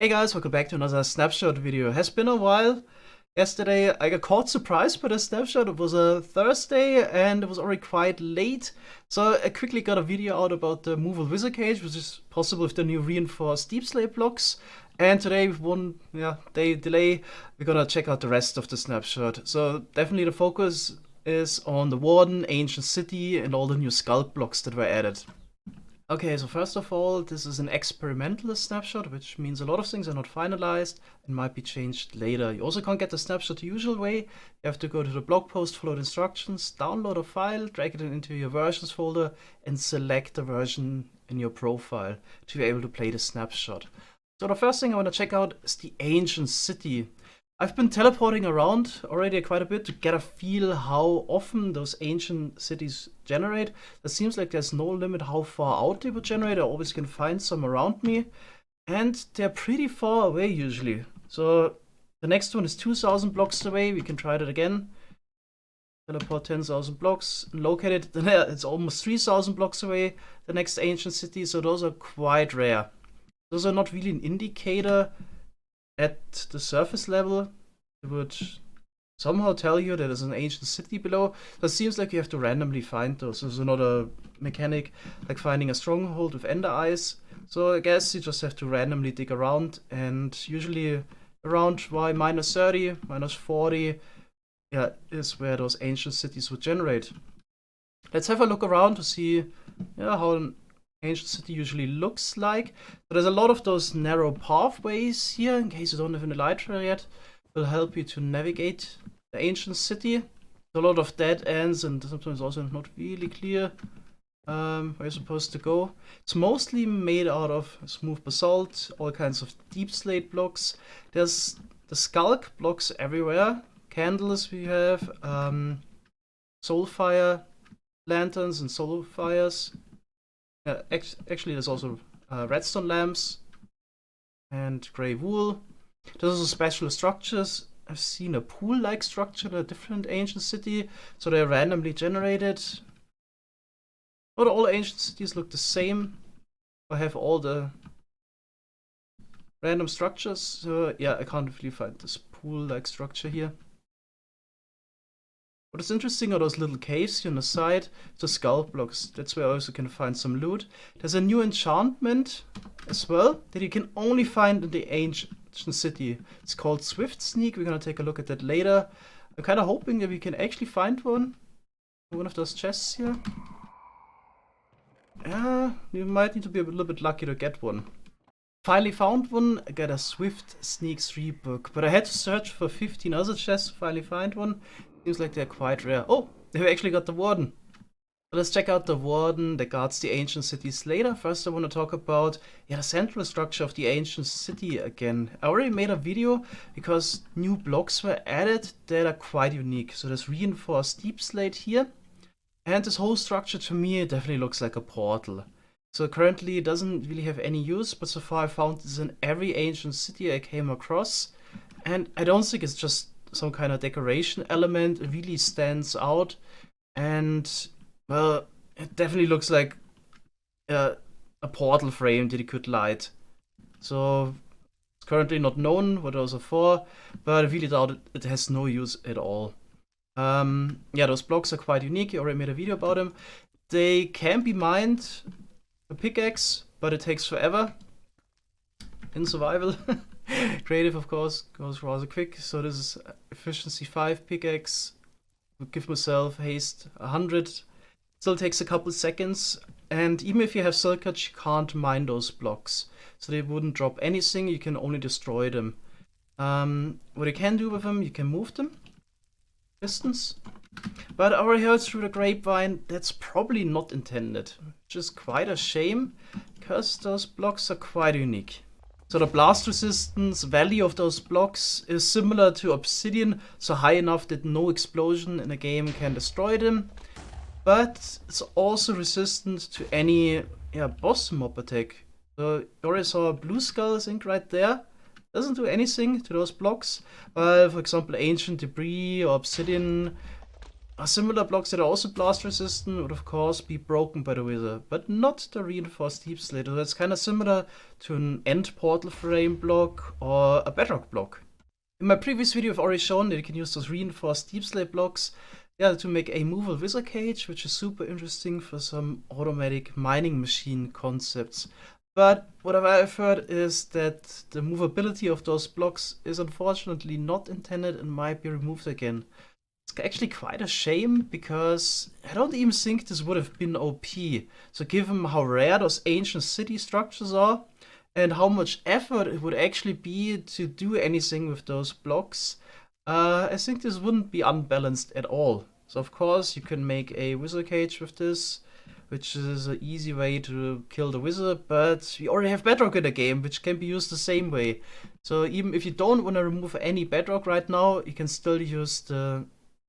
Hey guys, welcome back to another snapshot video. Has been a while. Yesterday I got caught surprised by the snapshot. It was a Thursday and it was already quite late. So I quickly got a video out about the movable wizard cage, which is possible with the new reinforced deepslate blocks. And today with one day delay, we're gonna check out the rest of the snapshot. So definitely the focus is on the Warden, Ancient City, and all the new Sculk blocks that were added. Okay, so first of all, this is an experimental snapshot, which means a lot of things are not finalized and might be changed later. You also can't get the snapshot the usual way. You have to go to the blog post, follow the instructions, download a file, drag it into your versions folder, and select the version in your profile to be able to play the snapshot. So the first thing I want to check out is the Ancient City. I've been teleporting around already quite a bit to get a feel how often those ancient cities generate. It seems like there's no limit how far out they would generate. I always can find some around me. And they're pretty far away usually. So the next one is 2,000 blocks away. We can try that again. Teleport 10,000 blocks, locate it. It's almost 3,000 blocks away, the next ancient city. So those are quite rare. Those are not really an indicator at the surface level. It would somehow tell you that there's an ancient city below. So it seems like you have to randomly find those. There's not a mechanic like finding a stronghold with ender eyes. So I guess you just have to randomly dig around, and usually around y minus 30, minus 40, is where those ancient cities would generate. Let's have a look around to see how an ancient city usually looks like. So there's a lot of those narrow pathways here, in case you don't have an elytra yet. Will help you to navigate the ancient city. A lot of dead ends and sometimes also not really clear where you're supposed to go. It's mostly made out of smooth basalt, all kinds of deep slate blocks. There's the Skulk blocks everywhere. Candles we have, soulfire lanterns and soul fires. Actually, there's also redstone lamps and grey wool. There's also special structures. I've seen a pool-like structure in a different ancient city, so they're randomly generated. Not all ancient cities look the same. I have all the random structures, so yeah, I can't really find this pool-like structure here. What is interesting are those little caves here on the side, the Skulk blocks. That's where I also can find some loot. There's a new enchantment as well that you can only find in the ancient city. It's called Swift Sneak. We're gonna take a look at that later. I'm kind of hoping that we can actually find one of those chests here. Yeah, you might need to be a little bit lucky to get one. Finally found one. I got a Swift Sneak 3 book, but I had to search for 15 other chests to finally find one. Seems like they're quite rare. Oh, they've actually got the Warden. So let's check out the Warden that guards the ancient cities later. First I want to talk about the central structure of the ancient city again. I already made a video because new blocks were added that are quite unique. So there's reinforced deep slate here. And this whole structure to me definitely looks like a portal. So currently it doesn't really have any use, but so far I found this in every ancient city I came across. And I don't think it's just some kind of decoration element. It really stands out, and well, it definitely looks like a portal frame that you could light. So it's currently not known what those are for, but I really doubt it has no use at all. Those blocks are quite unique. I already made a video about them. They can be mined a pickaxe, but it takes forever in survival. Creative, of course, goes rather quick. So this is efficiency 5 pickaxe. Would give myself haste 100. Still takes a couple seconds. And even if you have Skulk, you can't mine those blocks. So they wouldn't drop anything. You can only destroy them. What you can do with them, you can move them distance. But I already heard through the grapevine that's probably not intended, which is quite a shame because those blocks are quite unique. So the blast resistance value of those blocks is similar to obsidian, so high enough that no explosion in a game can destroy them. But it's also resistant to any boss mob attack. So you already saw a blue skull, I think, right there. Doesn't do anything to those blocks. For example, ancient debris or obsidian Similar blocks that are also blast resistant would of course be broken by the wither, but not the reinforced deep slate. So that's kind of similar to an end portal frame block or a bedrock block. In my previous video I've already shown that you can use those reinforced deep slate blocks to make a movable wither cage, which is super interesting for some automatic mining machine concepts. But what I've heard is that the movability of those blocks is unfortunately not intended and might be removed again. It's actually quite a shame, because I don't even think this would have been OP. So given how rare those ancient city structures are, and how much effort it would actually be to do anything with those blocks, I think this wouldn't be unbalanced at all. So of course you can make a wither cage with this, which is an easy way to kill the wither, but we already have bedrock in the game, which can be used the same way. So even if you don't want to remove any bedrock right now, you can still use the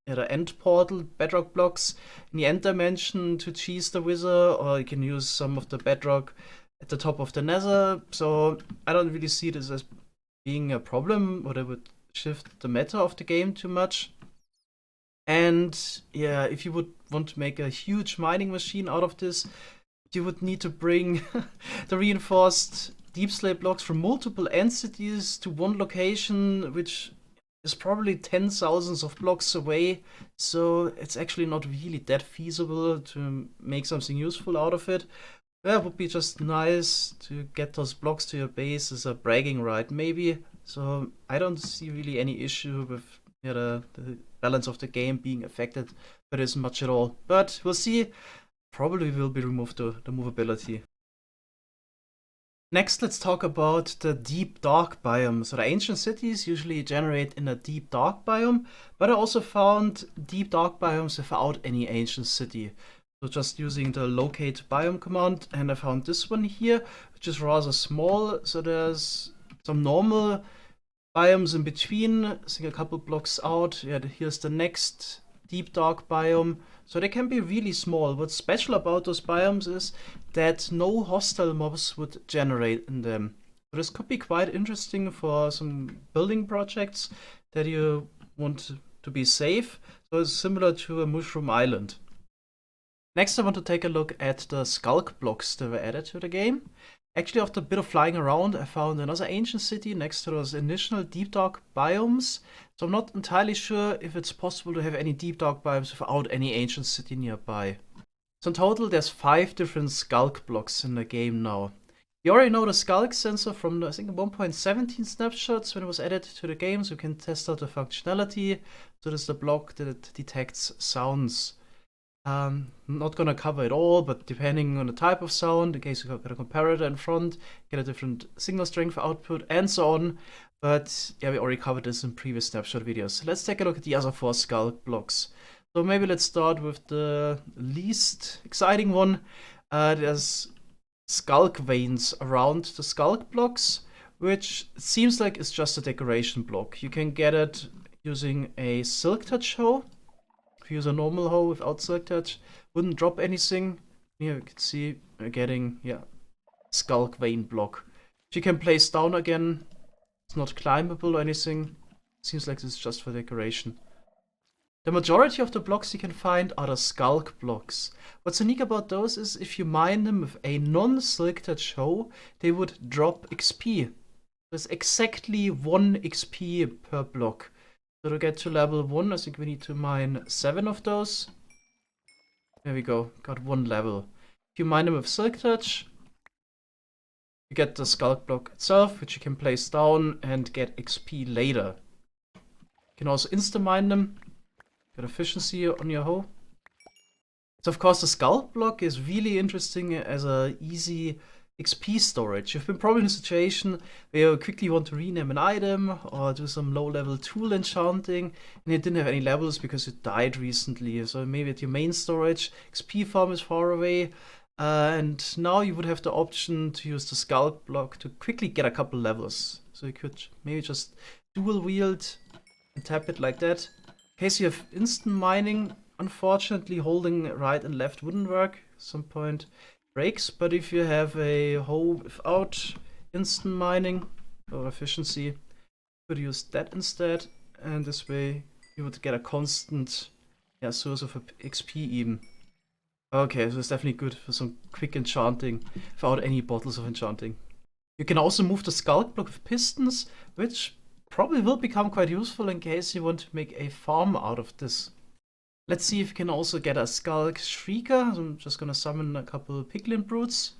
end portal bedrock blocks in the end dimension to cheese the wither, or you can use some of the bedrock at the top of the nether. So I don't really see this as being a problem, or that would shift the meta of the game too much. And yeah, if you would want to make a huge mining machine out of this, you would need to bring the reinforced deep slate blocks from multiple entities to one location, which is probably 10,000s of blocks away. So it's actually not really that feasible to make something useful out of it. Yeah, it would be just nice to get those blocks to your base as a bragging right, maybe. So I don't see really any issue with the balance of the game being affected by this much at all. But we'll see. Probably will be removed the movability. Next, let's talk about the deep dark biome. So the ancient cities usually generate in a deep dark biome, but I also found deep dark biomes without any ancient city. So just using the locate biome command, and I found this one here, which is rather small. So there's some normal biomes in between, I think a couple blocks out. Yeah, here's the next deep dark biome. So they can be really small. What's special about those biomes is that no hostile mobs would generate in them. So this could be quite interesting for some building projects that you want to be safe. So it's similar to a mushroom island. Next, I want to take a look at the Skulk blocks that were added to the game. Actually, after a bit of flying around, I found another ancient city next to those initial deep dark biomes. So I'm not entirely sure if it's possible to have any deep dark biomes without any ancient city nearby. So in total, there's 5 different Skulk blocks in the game now. You already know the Skulk sensor from the, I think, 1.17 snapshots when it was added to the game, so you can test out the functionality. So this is the block that detects sounds. Not gonna cover it all, but depending on the type of sound, in case you've got a comparator in front, get a different signal strength output, and so on. But yeah, we already covered this in previous snapshot videos. So let's take a look at the other 4 Skulk blocks. So maybe let's start with the least exciting one. There's Skulk veins around the Skulk blocks, which seems like it's just a decoration block. You can get it using a Silk Touch hoe. If you use a normal hoe without Silk Touch, wouldn't drop anything. Here you can see we're getting, yeah, Skulk vein block. Which you can place down again. It's not climbable or anything. Seems like this is just for decoration. The majority of the blocks you can find are the Skulk blocks. What's unique about those is if you mine them with a non-Silk Touch hoe, they would drop XP. There's exactly 1 XP per block. So to get to level 1, I think we need to mine 7 of those. There we go, got 1 level. If you mine them with Silk Touch, you get the Skulk block itself, which you can place down and get XP later. You can also insta-mine them, get efficiency on your hoe. So of course the Skulk block is really interesting as a easy XP storage. You've been probably in a situation where you quickly want to rename an item or do some low-level tool enchanting, and you didn't have any levels because you died recently. So maybe at your main storage, XP farm is far away, and now you would have the option to use the Skulk block to quickly get a couple levels. So you could maybe just dual wield and tap it like that. In case you have instant mining, unfortunately holding right and left wouldn't work. At some point breaks, but if you have a hoe without instant mining or efficiency, you could use that instead, and this way you would get a constant Yeah, source of XP even. Okay, so it's definitely good for some quick enchanting without any bottles of enchanting. You can also move the Skulk block with pistons, which probably will become quite useful in case you want to make a farm out of this. Let's see if you can also get a Skulk Shrieker. So I'm just gonna summon a couple piglin brutes.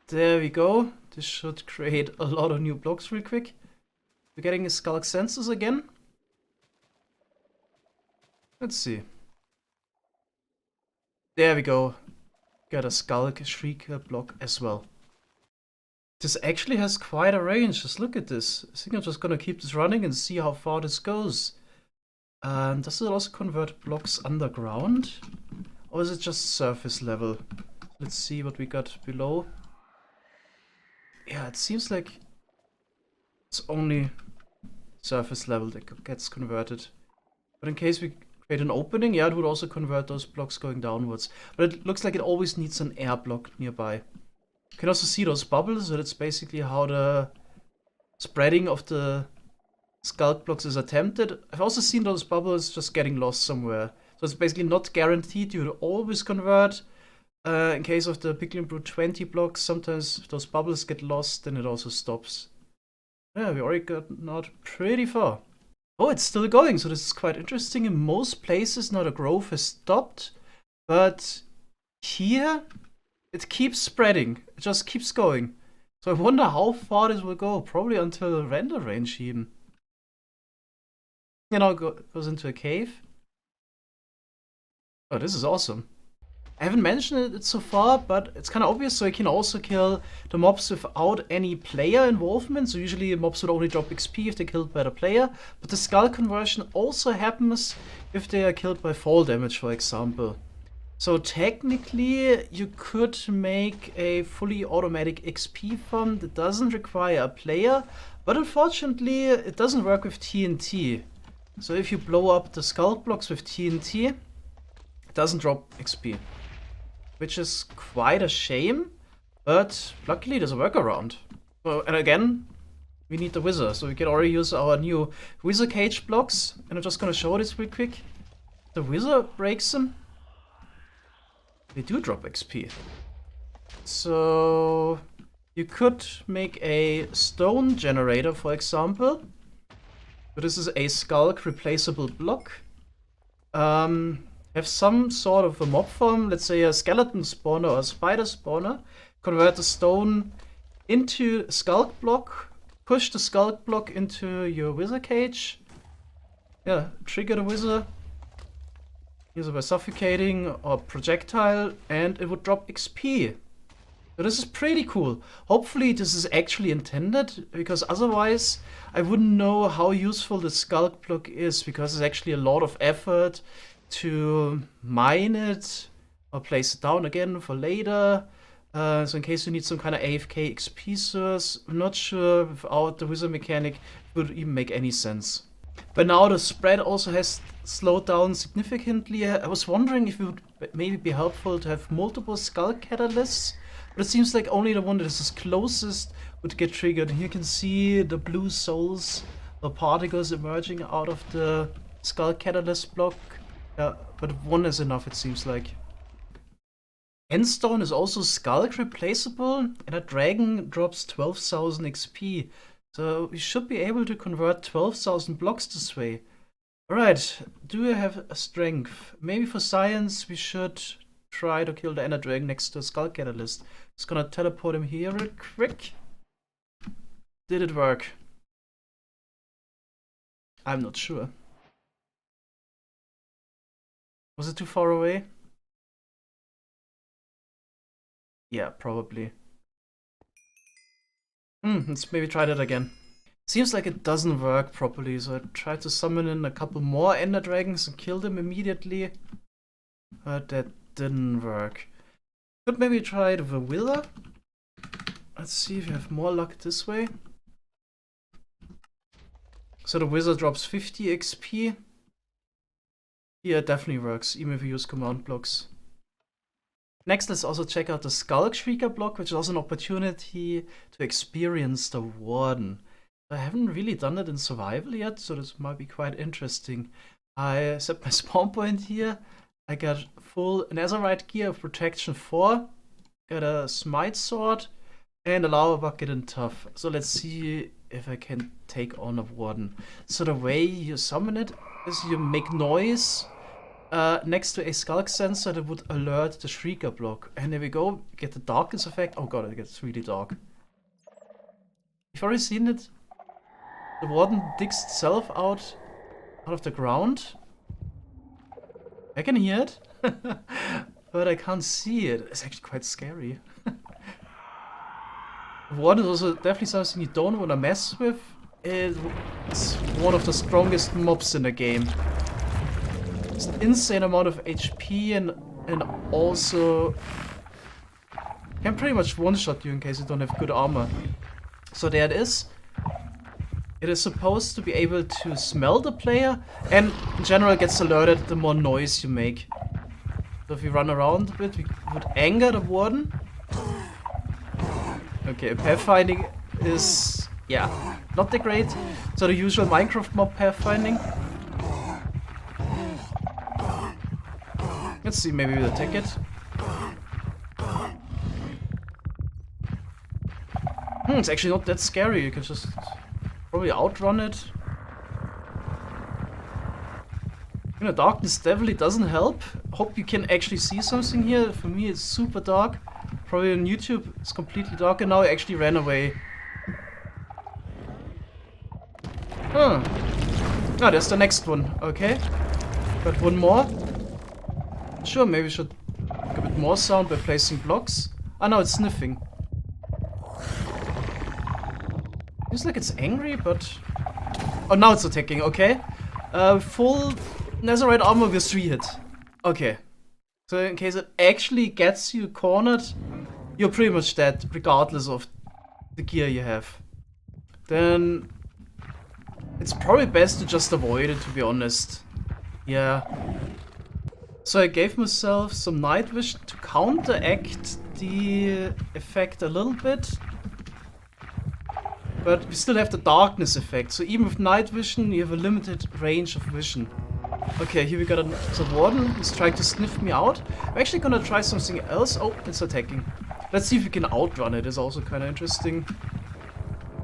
There we go. This should create a lot of new blocks real quick. We're getting a Skulk Census again. Let's see. There we go. Got a Skulk Shrieker block as well. This actually has quite a range. Just look at this. I think I'm just gonna keep this running and see how far this goes. Does it also convert blocks underground? Or is it just surface level? Let's see what we got below. Yeah, it seems like it's only surface level that gets converted. But in case we create an opening, yeah, it would also convert those blocks going downwards. But it looks like it always needs an air block nearby. You can also see those bubbles, so that's basically how the spreading of the Skulk blocks is attempted. I've also seen those bubbles just getting lost somewhere. So it's basically not guaranteed you will always convert. In case of the Piglin Brute 20 blocks, sometimes if those bubbles get lost, then it also stops. Yeah, we already got not pretty far. Oh, it's still going, so this is quite interesting. In most places now the growth has stopped, but here it keeps spreading. It just keeps going. So I wonder how far this will go. Probably until render range even. You know, goes into a cave. Oh, this is awesome. I haven't mentioned it so far, but it's kind of obvious, so you can also kill the mobs without any player involvement. So usually mobs would only drop XP if they're killed by the player, but the skull conversion also happens if they are killed by fall damage, for example. So technically you could make a fully automatic XP farm that doesn't require a player, but unfortunately it doesn't work with TNT. So if you blow up the Skulk blocks with TNT, it doesn't drop XP. Which is quite a shame, but luckily there's a workaround. And again, we need the wizard, so we can already use our new wizard cage blocks. And I'm just gonna show this real quick. The wizard breaks them. They do drop XP. So you could make a stone generator, for example. But this is a Skulk replaceable block. Have some sort of a mob form, let's say a skeleton spawner or a spider spawner, convert the stone into a Skulk block, push the Skulk block into your wizard cage, yeah, trigger the wizard, either by suffocating or projectile, and it would drop XP. So this is pretty cool. Hopefully this is actually intended, because otherwise I wouldn't know how useful the Skulk block is, because it's actually a lot of effort to mine it or place it down again for later. So in case you need some kind of AFK XP source, I'm not sure without the wizard mechanic it would even make any sense. But now the spread also has slowed down significantly. I was wondering if it would maybe be helpful to have multiple Skulk catalysts, but it seems like only the one that is closest would get triggered. And here you can see the blue souls or particles emerging out of the Skulk catalyst block. Yeah, but one is enough, it seems like. Endstone is also Skulk replaceable, and a dragon drops 12,000 XP. So we should be able to convert 12,000 blocks this way. Alright, do we have a strength? Maybe for science we should try to kill the Ender Dragon next to a Skulk Catalyst. Just gonna teleport him here real quick. Did it work? I'm not sure. Was it too far away? Yeah, probably. Let's maybe try that again. Seems like it doesn't work properly, so I tried to summon in a couple more Ender Dragons and kill them immediately. But that didn't work. Could maybe try it with a Wither. Let's see if we have more luck this way. So the Wizard drops 50 XP. Yeah, it definitely works, even if we use command blocks. Next, let's also check out the Skulk Shrieker block, which is also an opportunity to experience the Warden. I haven't really done it in survival yet, so this might be quite interesting. I set my spawn point here. I got full netherite gear of protection 4. Got a smite sword and a lava bucket and tough. So let's see if I can take on a warden. So the way you summon it is you make noise next to a Skulk sensor that would alert the Shrieker block. And there we go, get the darkness effect. Oh god, it gets really dark. You've already seen it. The warden digs itself out of the ground. I can hear it, but I can't see it. It's actually quite scary. The warden is also definitely something you don't want to mess with. It's one of the strongest mobs in the game. It's an insane amount of HP and also can pretty much one-shot you in case you don't have good armor. So there it is. It is supposed to be able to smell the player and in general gets alerted the more noise you make. So if we run around a bit, we would anger the warden. Okay, pathfinding is, yeah, not that great. So the usual Minecraft mob pathfinding. Let's see, maybe we'll attack it. It's actually not that scary, you can just probably outrun it. You know, darkness definitely doesn't help. Hope you can actually see something here. For me it's super dark. Probably on YouTube it's completely dark and now I actually ran away. Huh. Ah, there's the next one. Okay. Got one more. Sure, maybe we should make a bit more sound by placing blocks. Ah, no, it's sniffing. Seems like it's angry, but... Oh, now it's attacking, okay. Full netherite armor with 3 hit. Okay. So in case it actually gets you cornered, you're pretty much dead, regardless of the gear you have. Then... it's probably best to just avoid it, to be honest. Yeah. So I gave myself some night vision to counteract the effect a little bit. But we still have the darkness effect, so even with night vision you have a limited range of vision. Okay, here we got a warden, he's trying to sniff me out. I'm actually gonna try something else. Oh, it's attacking. Let's see if we can outrun it, it's also kinda interesting.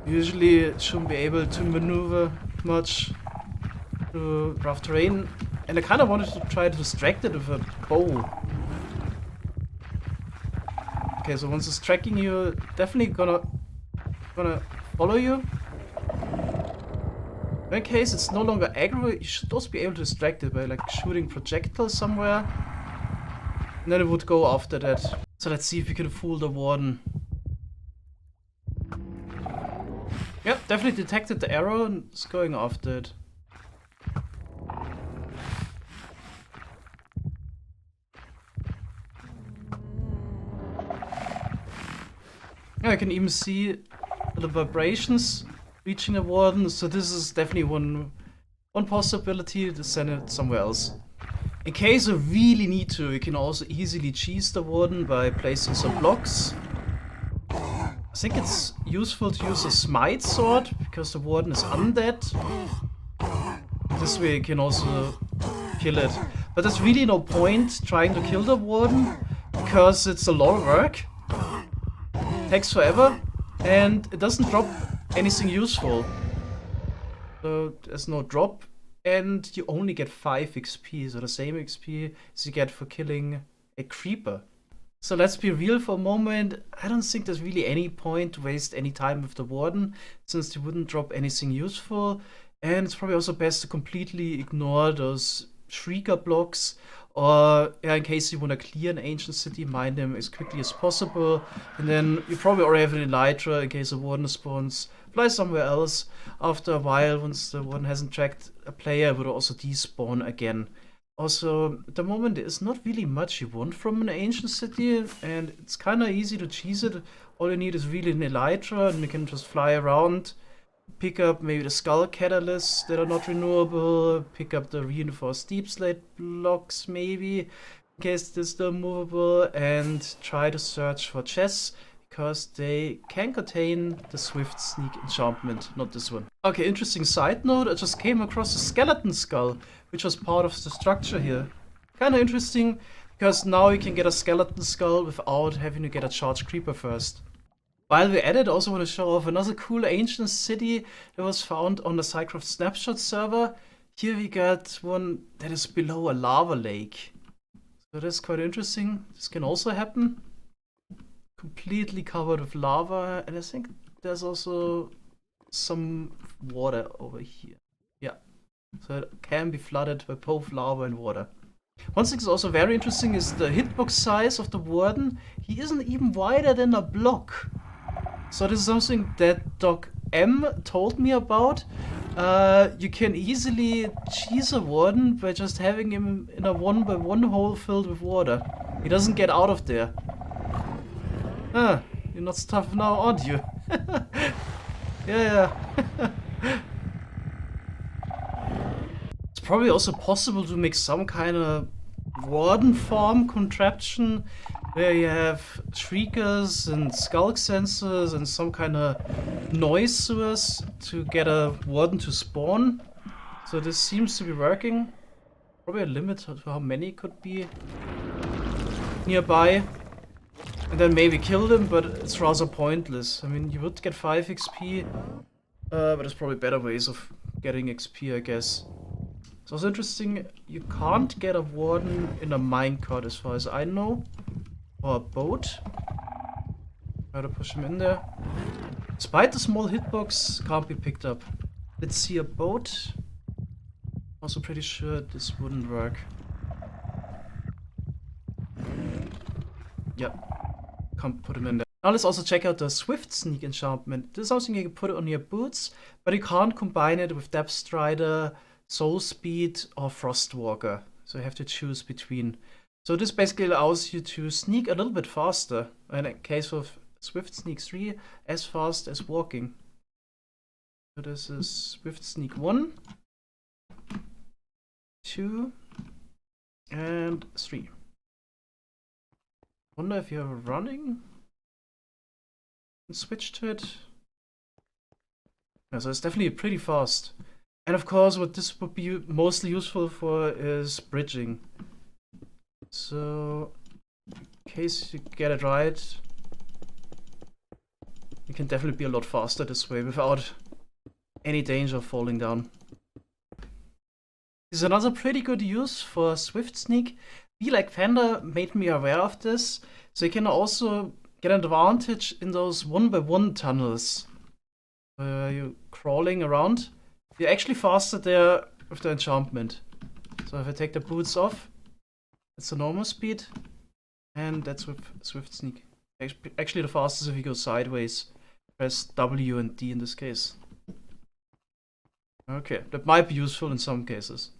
Usually it shouldn't be able to maneuver much through rough terrain. And I kinda wanted to try to distract it with a bow. Okay, so once it's tracking you, definitely gonna follow you. In case it's no longer aggro, you should also be able to distract it by like shooting projectiles somewhere. And then it would go after that. So let's see if we can fool the warden. Yep, definitely detected the arrow and it's going after it. Yeah, I can even see the vibrations reaching the warden, so this is definitely one possibility to send it somewhere else. In case you really need to, you can also easily cheese the warden by placing some blocks. I think it's useful to use a smite sword, because the warden is undead. This way you can also kill it. But there's really no point trying to kill the warden, because it's a lot of work. It takes forever, and it doesn't drop anything useful. So there's no drop, and you only get 5 XP, so the same XP as you get for killing a creeper. So let's be real for a moment. I don't think there's really any point to waste any time with the warden, since they wouldn't drop anything useful. And it's probably also best to completely ignore those shrieker blocks, or in case you want to clear an ancient city, mine them as quickly as possible. And then you probably already have an elytra in case the warden spawns. Fly somewhere else. After a while, once the warden hasn't tracked a player, it would also despawn again. Also, at the moment there is not really much you want from an ancient city, and it's kind of easy to cheese it. All you need is really an elytra, and you can just fly around, pick up maybe the skull catalysts that are not renewable, pick up the reinforced deepslate blocks maybe, in case they're still movable, and try to search for chests. because they can contain the Swift Sneak enchantment, not this one. Okay, interesting side note, I just came across a skeleton skull, which was part of the structure here. Kinda interesting, because now you can get a skeleton skull without having to get a charged creeper first. While we're at it, I also want to show off another cool ancient city that was found on the Cycroft Snapshot server. Here we got one that is below a lava lake. So that's quite interesting. This can also happen. Completely covered with lava, and I think there's also some water over here. Yeah, so it can be flooded by both lava and water. One thing that's also very interesting is the hitbox size of the Warden. He isn't even wider than a block. So this is something that Doc M told me about. You can easily cheese a Warden by just having him in a 1x1 hole filled with water. He doesn't get out of there. Ah, you're not tough now, aren't you? Yeah. It's probably also possible to make some kind of Warden farm contraption where you have shriekers and Skulk sensors and some kind of noise source to get a Warden to spawn. So this seems to be working. Probably a limit to how many could be nearby. And then maybe kill them, but it's rather pointless. I mean, you would get 5 XP, but there's probably better ways of getting XP, I guess. It's also interesting, you can't get a Warden in a minecart as far as I know. Or a boat. Try to push him in there. Despite the small hitbox, can't be picked up. Let's see a boat. Also pretty sure this wouldn't work. Yep. Can't put him in there. Now let's also check out the Swift Sneak enchantment. This is something you can put on your boots, but you can't combine it with Depth Strider, Soul Speed, or Frostwalker. So you have to choose between. So this basically allows you to sneak a little bit faster. In the case of Swift Sneak 3, as fast as walking. So this is Swift Sneak 1, 2, and 3. Wonder if you're running and switch to it. Yeah, so it's definitely pretty fast. And of course, what this would be mostly useful for is bridging. So, in case you get it right, you can definitely be a lot faster this way without any danger of falling down. This is another pretty good use for Swift Sneak. Be Like Panda made me aware of this, so you can also get an advantage in those 1x1 tunnels. Where you're crawling around. You're actually faster there with the enchantment. So if I take the boots off, it's a normal speed, and that's with Swift Sneak. Actually the fastest if you go sideways. Press W and D in this case. Okay, that might be useful in some cases.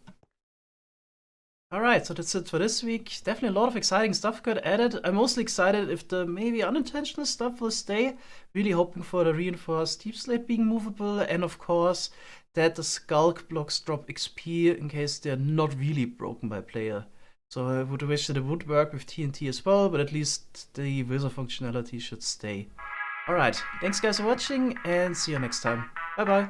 Alright, so that's it for this week. Definitely a lot of exciting stuff got added. I'm mostly excited if the maybe unintentional stuff will stay. Really hoping for the reinforced deepslate being movable, and of course that the Skulk blocks drop XP in case they're not really broken by player. So I would wish that it would work with TNT as well, but at least the wizard functionality should stay. Alright, thanks guys for watching, and see you next time. Bye bye!